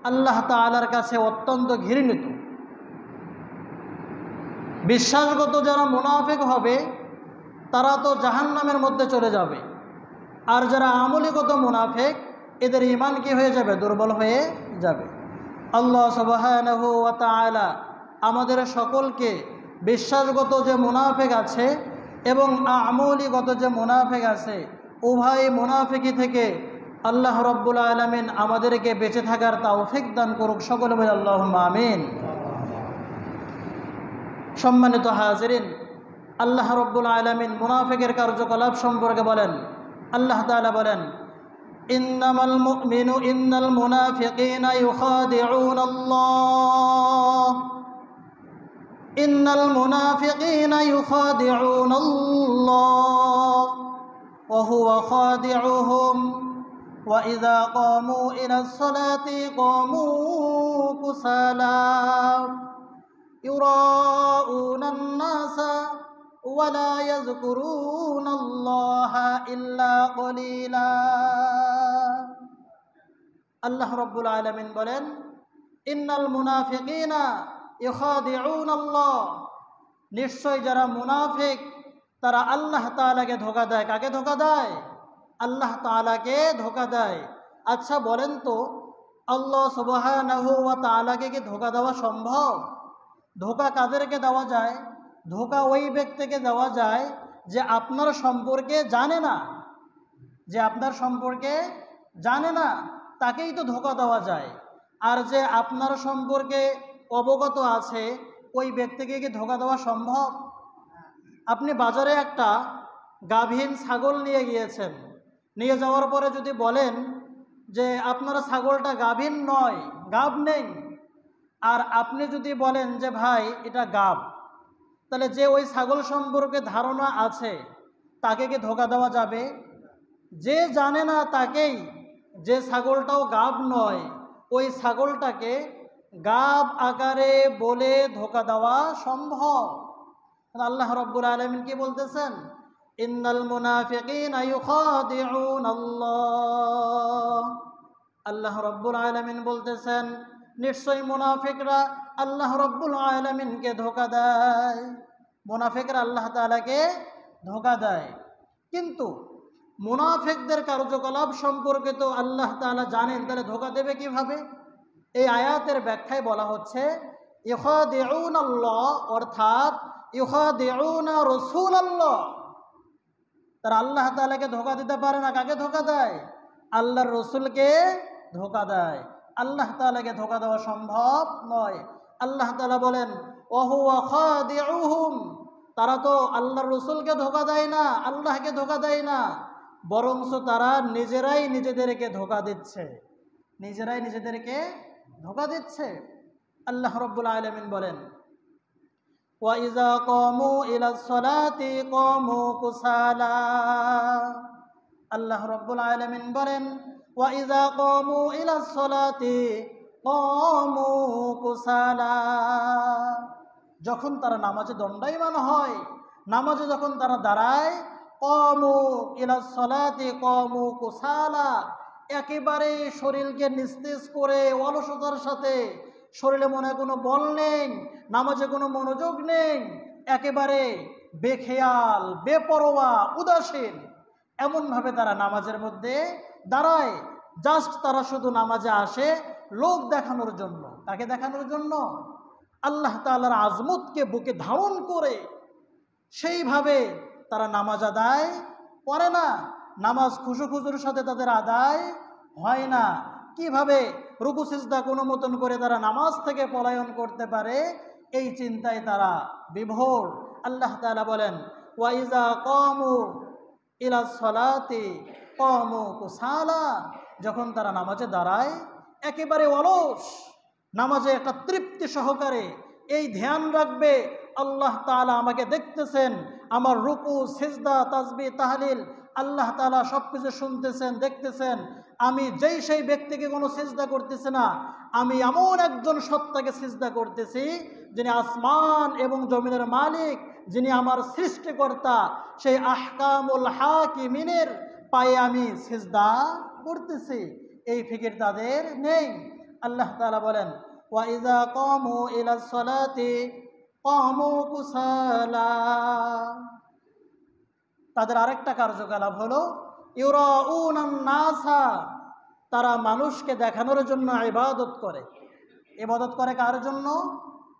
আল্লাহ তাআলার কাছে অত্যন্ত ঘৃণিত। বিশ্বাসগত যারা মুনাফিক হবে তারা তো জাহান্নামের মধ্যে চলে যাবে, আর যারা আমলীগত মুনাফিক এদের ঈমান কি হয়ে যাবে? দুর্বল হয়ে যাবে। আল্লাহ সুবহানাহু ওয়া তাআলা আমাদের সকলকে বিশ্বাসগত যে মুনাফিক আছে এবং আমলীগত যে মুনাফিক আছে উভয় মুনাফিকি থেকে আল্লাহ রাব্বুল আলামিন আমাদেরকে বেঁচে থাকার তৌফিক দান করুক। সকলে বলি আল্লাহুম্মা আমিন। সম্মানিত হাজিরিন, আল্লাহ রাব্বুল আলামিন মুনাফিকের কার্যকলাপ সম্পর্কে বলেন। আল্লাহ তাআলা বলেন, ইন্নামাল মুনাফিকিনা ইউখাদিউনাল্লাহ ইন্নাল মুনাফিকিনা ইউখাদিউনাল্লাহ ওয়া হুয়া খাদিউহুম ওয়া ইযা কামু ইলাস সালাতি কামু কুসালা ইউরাউনান নাসা ওয়া লা ইয়াযকুরুনাল্লাহা ইল্লা কলিলা। আল্লাহ রাব্বুল আলামিন বলেন, ইন্নাল মুনাফিকিনা ইউখাদিউনাল্লাহ, নিশ্চয় যারা মুনাফিক তারা আল্লাহ তাআলাকে ধোঁকা দেয়। কাকে ধোঁকা দেয়? আল্লাহ তাআলাকে ধোঁকা দেয়। আচ্ছা বলেন তো, আল্লাহ সুবহানাহু ওয়া তাআলাকে কি ধোঁকা দেওয়া সম্ভব? ধোঁকা কাদেরকে দেওয়া যায়? ধোঁকা ওই ব্যক্তিকে দেওয়া যায় যে আপনার সম্পর্কে জানে না, যে আপনার সম্পর্কে জানে না তাকেই তো ধোঁকা দেওয়া যায়। আর যে আপনার সম্পর্কে অবগত আছে ওই ব্যক্তিকে কি ধোঁকা দেওয়া সম্ভব? আপনি বাজারে একটা গাভীন ছাগল নিয়ে গিয়েছেন, নিয়ে যাওয়ার পরে যদি বলেন যে আপনার ছাগলটা গাভীন নয়, গাব নেই, আর আপনি যদি বলেন যে ভাই এটা গাব, তাহলে যে ওই ছাগল সম্পর্কে ধারণা আছে তাকে কি ধোঁকা দেওয়া যাবে? যে জানে না তাকেই, যে ছাগলটাও গাব নয়, ওই ছাগলটাকে গাব আকারে বলে ধোঁকা দেওয়া সম্ভব। আল্লাহ রাব্বুল আলামিন কি বলতেছেন? ইন্নাল মুনাফিকিনা ইউখাদিউনাল্লাহ। আল্লাহ রাব্বুল আলামিন বলতেছেন নিশ্চয় মুনাফিকরা আল্লাহ রাব্বুল আলামিনকে ধোঁকা দেয়। মুনাফিকরা আল্লাহ তাআলাকে ধোঁকা দেয়। কিন্তু মুনাফিকদের কার্যকলাপ সম্পর্কে তো আল্লাহ তাআলা জানেন, তাহলে ধোঁকা দেবে কিভাবে? এই আয়াতের ব্যাখ্যায় বলা হচ্ছে ইউখাদিউনাল্লাহ অর্থাৎ ইউখাদিউনা রাসূলাল্লাহ। তারা আল্লাহ তাআলাকে ধোঁকা দিতে পারে না। কাকে ধোঁকা দেয়? আল্লাহর রসুলকে ধোঁকা দেয়। আল্লাহ তাআলাকে ধোঁকা দেওয়া সম্ভব নয়। আল্লাহ তাআলা বলেন ওয়া হুয়া খাদিউহুম, তারা তো আল্লাহর রসুলকে ধোঁকা দেয় না, আল্লাহকে ধোঁকা দেয় না, বরঞ্চ তারা নিজেরাই নিজেদেরকে ধোঁকা দিচ্ছে, নিজেরাই নিজেদেরকে ধোঁকা দিচ্ছে। আল্লাহ রাব্বুল আলামিন বলেন ওয়া ইযা কামু ইলাস সালাতি কামু কুসালা। আল্লাহ রাব্বুল আলামিন বলেন ওয়া ইযা কামু ইলাস সালাতি কামু কুসালা, যখন তারা নামাজে দণ্ডায়মান হয়, নামাজে যখন তারা দাঁড়ায়, কামু ইলাস সালাতি কামু কুসালা, একেবারে শরীরকে নিস্তেজ করে অলসতার সাথে, শরীরে মনে কোনো বল নেই, নামাজে কোনো মনোযোগ নেই, একেবারে বেখেয়াল, বেপরোয়া, উদাসীন, এমনভাবে তারা নামাজের মধ্যে দাঁড়ায়। জাস্ট তারা শুধু নামাজে আসে লোক দেখানোর জন্য। তাকে দেখানোর জন্য? আল্লাহ তাআলার আজমতকে বুকে ধারণ করে সেইভাবে তারা নামাজ আদায় করে না। নামাজ খুশুখুজুর সাথে তাদের আদায় হয় না। কিভাবে রুকু সিজদা কোনো মতন করে তারা নামাজ থেকে পলায়ন করতে পারে, এই চিন্তায় তারা বিভোর। আল্লাহ তাআলা বলেন ওয়া ইযা কামু ইলাস সালাতি কামু কুসালা, যখন তারা নামাজে দাঁড়ায় একেবারে অলস, নামাজে একটা তৃপ্তি সহকারে এই ধ্যান রাখবে আল্লাহ তাআলা আমাকে দেখতেছেন, আমার রুকু সিজদা তাসবিহ তাহলিল আল্লাহ তাআলা সব কিছু শুনতেছেন, দেখতেছেন। আমি যেই সেই ব্যক্তিকে কোনো সিজদা করতেছি না, আমি এমন একজন সত্তাকে সিজদা করতেছি যিনি আসমান এবং জমিনের মালিক, যিনি আমার সৃষ্টিকর্তা, সেই আহকামুল হাকিমিনের পায়ে আমি সিজদা করতেছি। এই ফিকির তাদের নেই। আল্লাহ তাআলা বলেন, ওয়া ইযা কামু ইলাস সালাতি কামু কুসালা। তাদের আরেকটা কার্যকলাপ হলো ইউরাউনান নাসা, তারা মানুষকে দেখানোর জন্য ইবাদত করে। ইবাদত করে কার জন্য?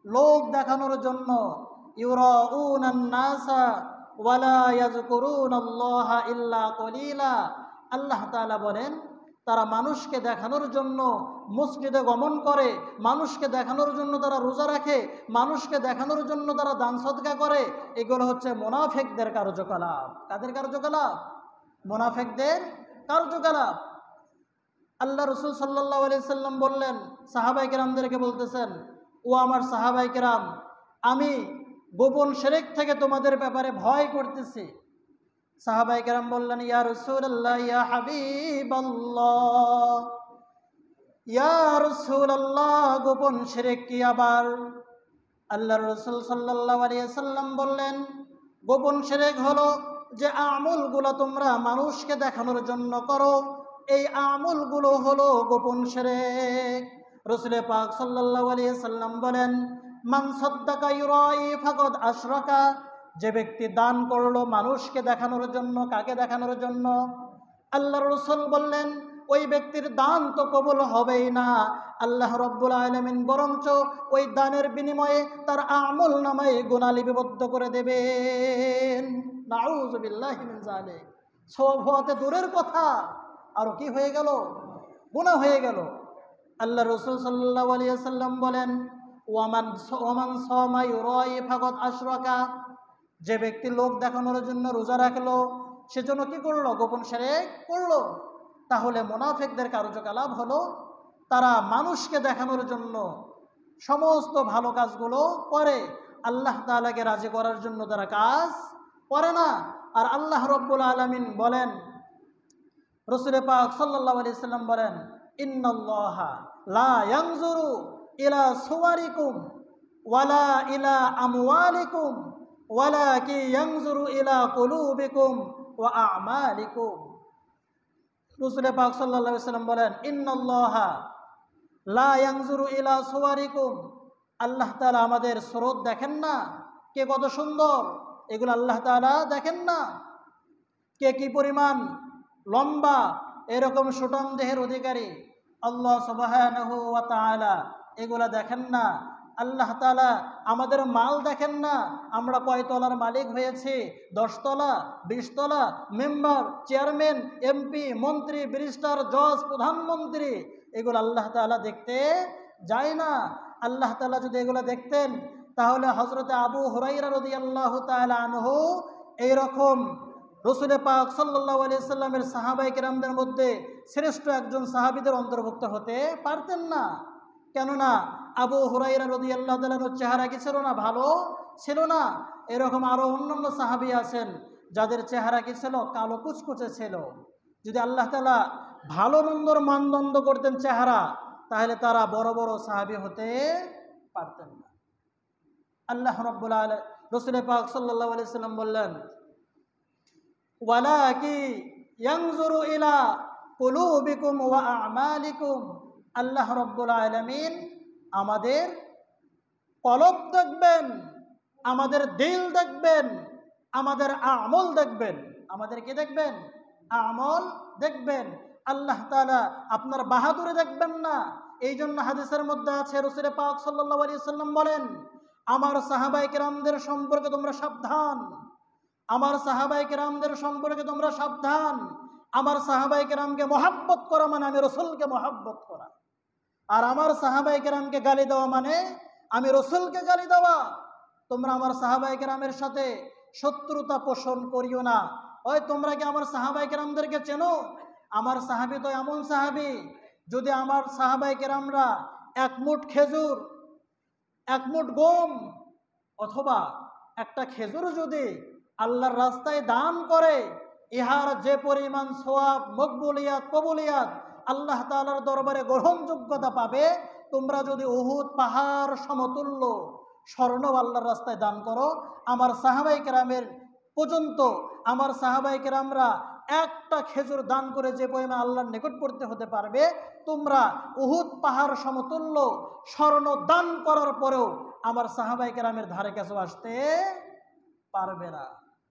লোক দেখানোর জন্য। ইউরাউনান নাসা ওয়ালা ইয়াযকুরুনাল্লাহা ইল্লা কলিলা। আল্লাহ তাআলা বলেন, তারা মানুষকে দেখানোর জন্য মসজিদে গমন করে, মানুষকে দেখানোর জন্য তারা রোজা রাখে, মানুষকে দেখানোর জন্য তারা দান সদকা করে। এগুলো হচ্ছে মুনাফিকদের কার্যকলাপ। কাদের কার্যকলাপ? মুনাফিকদের কার্যকলাপ। আল্লাহ রাসূল সাল্লাল্লাহু আলাইহি সাল্লাম বললেন, সাহাবায়ে কেরামদেরকে বলতেছেন, ও আমার সাহাবায়ে কেরাম, আমি গোপন শিরক থেকে তোমাদের ব্যাপারে ভয় করতেছি। সাহাবায়ে কেরাম বললেন, ইয়া রাসূলুল্লাহ, ইয়া হাবিবাল্লাহ, ইয়া রাসূলুল্লাহ, গোপন শিরক কি আবার? আল্লাহর রাসূল সাল্লাল্লাহু আলাইহি সাল্লাম বললেন, গোপন শিরক হলো যে আমলগুলো তোমরা মানুষকে দেখানোর জন্য করো, এই আমলগুলো হলো গোপন শিরক। রাসূল পাক সাল্লাল্লাহু আলাইহি সাল্লাম বলেন, মান সাদ্দাকা ইউরাই ফাকাদ আশরাকা, যে ব্যক্তি দান করলো মানুষকে দেখানোর জন্য। কাকে দেখানোর জন্য? আল্লাহর রাসূল বললেন, ওই ব্যক্তির দান তো কবুল হবেই না, আল্লাহ রাব্বুল আলামিন বরঞ্চ ওই দানের বিনিময়ে তার আমল নামায় গুনাহ লিপিবদ্ধ করে দেবেন। নাউযু বিল্লাহি মিন যালিক। সওয়াব হওয়াতে দূরের কথা, আরো কি হয়ে গেল? গুনাহ হয়ে গেল। আল্লাহ রাসূল সাল্লাল্লাহু আলাইহি সাল্লাম বলেন, ওয়ামান সামা ইউরাই ফাকাদ আশরাকা, যে ব্যক্তি লোক দেখানোর জন্য রোজা রাখলো, সেজন্য কি করলো? গোপন শিরক করলো। তাহলে মুনাফিকদের কার্যকলাপ হলো তারা মানুষকে দেখানোর জন্য সমস্ত ভালো কাজগুলো করে, আল্লাহ তাআলাকে রাজি করার জন্য তারা কাজ করে না। আর আল্লাহ রাব্বুল আলামিন বলেন, রাসূল পাক সাল্লাল্লাহু আলাইহি সাল্লাম বলেন, ইন্নাল্লাহা লা ইয়ানজুরু ইলা সুওয়ারিকুম ওয়ালা ইলা আমওয়ালিকুম ওয়ালাকি ইয়ানজুরু ইলা কুলুবিকুম ওয়া আমালিকুম। রাসূল পাক সাল্লাল্লাহু আলাইহি সাল্লাম বলেন, ইন্নাল্লাহা লা ইয়ানজুরু ইলা সুওয়ারিকুম, আল্লাহ তাআলা আমাদের সুরত দেখেন না, কে কত সুন্দর, এগুলো আল্লাহ তাআলা দেখেন না। কে কি পরিমাণ লম্বা, এরকম সুঠাম দেহের অধিকারী, আল্লাহ সুবহানাহু ওয়া তাআলা এগুলা দেখেন না। আল্লাহ তাআলা আমাদের মাল দেখেন না, আমরা কয় তলার মালিক হয়েছি, 10 তলা, 20 তলা, মেম্বার, চেয়ারম্যান, এমপি, মন্ত্রী, ব্যারিস্টার, জজ, প্রধানমন্ত্রী, এগুলো আল্লাহ তাআলা দেখতে যায় না। আল্লাহ তাআলা যদি এগুলো দেখতেন, তাহলে হযরতে আবু হুরায়রা রাদিয়াল্লাহু তাআলা আনহু এইরকম রাসূল পাক সাল্লাল্লাহু আলাইহি সাল্লামের সাহাবায়ে কেরামদের মধ্যে শ্রেষ্ঠ একজন সাহাবীদের অন্তর্ভুক্ত হতে পারতেন না। কেননা আবু হুরায়রা রাদিয়াল্লাহু তাআলার চেহারা কি ছিল না? ভালো ছিল না। এরকম আরো অন্যান্য সাহাবী আছেন যাদের চেহারা কি ছিল? কালো কুচকুচে ছিল। যদি আল্লাহ তাআলা ভালো মন্দর মানদণ্ড করতেন চেহারা, তাহলে তারা বড় বড় সাহাবী হতে পারতেন না। আল্লাহ রাব্বুল আলামিন, রাসূল পাক সাল্লাল্লাহু আলাইহি সাল্লাম বললেন, ওয়ালাকি ইয়ানজুরু ইলা কুলুবিকুম ওয়া আমালিকুম, আল্লাহ রাব্বুল আলামিন আমাদের কলব দেখবেন, আমাদের দিল দেখবেন, আমাদের আমল দেখবেন। আমাদের কি দেখবেন? আমল দেখবেন। আল্লাহ তাআলা আপনার বাহাদুরি দেখবেন না। এই জন্য হাদিসের মধ্যে আছে, রাসূল পাক সাল্লাল্লাহু আলাইহি সাল্লাম বলেন, আমার সাহাবায়ে কেরামদের সম্পর্কে তোমরা সাবধান, আমার সাহাবায়ে কেরামদের সম্পর্কে তোমরা সাবধান। আমার সাহাবায়ে কেরামকে মহব্বত করা মানে আমি রাসূলকে মহব্বত করা, আর আমার সাহাবায়ে কেরামকে গালি দেওয়া মানে আমি রাসূলকে গালি দেওয়া। তোমরা আমার সাহাবায়ে কেরামের সাথে শত্রুতা পোষণ করিও না। ওই তোমরা কি আমার সাহাবায়ে কেরামদেরকে চেনো? আমার সাহাবী তো এমন সাহাবী, যদি আমার সাহাবায়ে কেরামরা এক মুঠ খেজুর, এক মুঠ গম অথবা একটা খেজুর যদি আল্লাহর রাস্তায় দান করে, ইহার যে পরিমাণ সওয়াব, মকবুলিয়াত, কবুলিয়াত আল্লাহ তাআলার দরবারে গ্রহণযোগ্যতা পাবে, তোমরা যদি উহুদ পাহাড় সমতুল্য স্বর্ণ আল্লাহর রাস্তায় দান করো, আমার সাহাবায়ে কেরামের পর্যন্ত আমার সাহাবায়ে কেরামরা একটা খেজুর দান করে যে পরিমাণ আল্লাহর নিকটবর্তী হতে পারবে, তোমরা উহুদ পাহাড় সমতুল্য স্বর্ণ দান করার পরেও আমার সাহাবায়ে কেরামের ধারে কাছে আসতে পারবে না।